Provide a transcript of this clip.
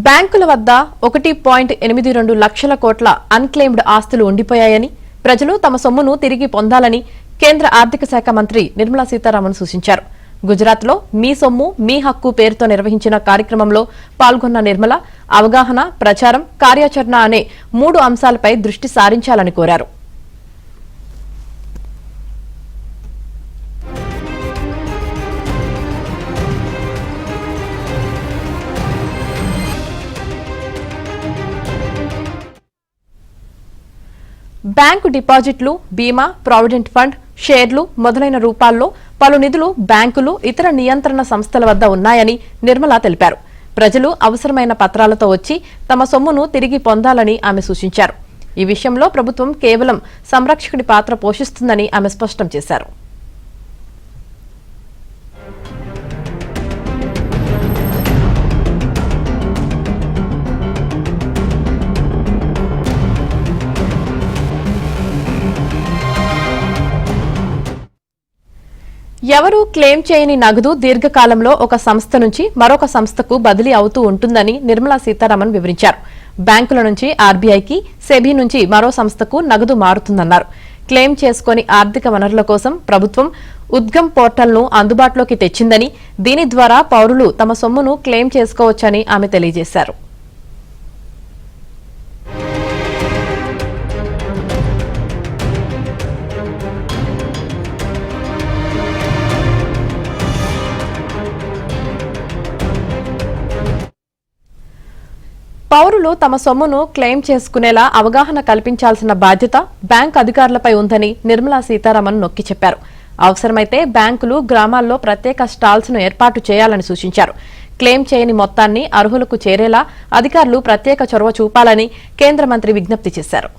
బ్యాంకుల వద్ద 1.82 లక్షల కోట్ల అన్క్లెయిమ్డ్ ఆస్తులు ఉండిపోయాయని, ప్రజలు తమ సొమ్మును తిరిగి పొందాలని కేంద్ర ఆర్థిక శాఖ మంత్రి నిర్మలా సీతారామన్ సూచించారు. గుజరాత్లో మీ సొమ్ము మీ హక్కు పేరుతో నిర్వహించిన కార్యక్రమంలో పాల్గొన్న నిర్మల అవగాహన, ప్రచారం, కార్యాచరణ అనే 3 అంశాలపై దృష్టి సారించాలని కోరారు. బ్యాంకు డిపాజిట్లు, బీమా, ప్రావిడెంట్ ఫండ్, షేర్లు మొదలైన రూపాల్లో పలు నిధులు బ్యాంకులు, ఇతర నియంత్రణ సంస్థల వద్ద ఉన్నాయని నిర్మల తెలిపారు. ప్రజలు అవసరమైన పత్రాలతో వచ్చి తమ సొమ్మును తిరిగి పొందాలని ఆమె సూచించారు. ఈ విషయంలో ప్రభుత్వం కేవలం సంరక్షకుడి పాత్ర పోషిస్తుందని ఆమె స్పష్టం చేశారు. ఎవరూ క్లెయిమ్ చేయని నగదు దీర్ఘకాలంలో ఒక సంస్థ నుంచి మరొక సంస్థకు బదిలీ అవుతూ ఉంటుందని నిర్మలా సీతారామన్ వివరించారు. బ్యాంకుల నుంచి ఆర్బీఐకి, సెబీ నుంచి మరో సంస్థకు నగదు మారుతుందన్నారు. క్లెయిమ్ చేసుకుని ఆర్థిక వనరుల కోసం ప్రభుత్వం ఉద్గమ్ పోర్టల్ను అందుబాటులోకి తెచ్చిందని, దీని ద్వారా పౌరులు తమ సొమ్మును క్లెయిమ్ చేసుకోవచ్చని ఆమె తెలియజేశారు. పౌరులు తమ సొమ్మును క్లెయిమ్ చేసుకునేలా అవగాహన కల్పించాల్సిన బాధ్యత బ్యాంక్ అధికారులపై ఉందని నిర్మలా సీతారామన్ నొక్కి చెప్పారు. అవసరమైతే బ్యాంకులు గ్రామాల్లో ప్రత్యేక స్టాల్స్ ను ఏర్పాటు చేయాలని సూచించారు. క్లెయిమ్ చేయని మొత్తాన్ని అర్హులకు చేరేలా అధికారులు ప్రత్యేక చొరవ చూపాలని కేంద్ర మంత్రి విజ్ఞప్తి చేశారు.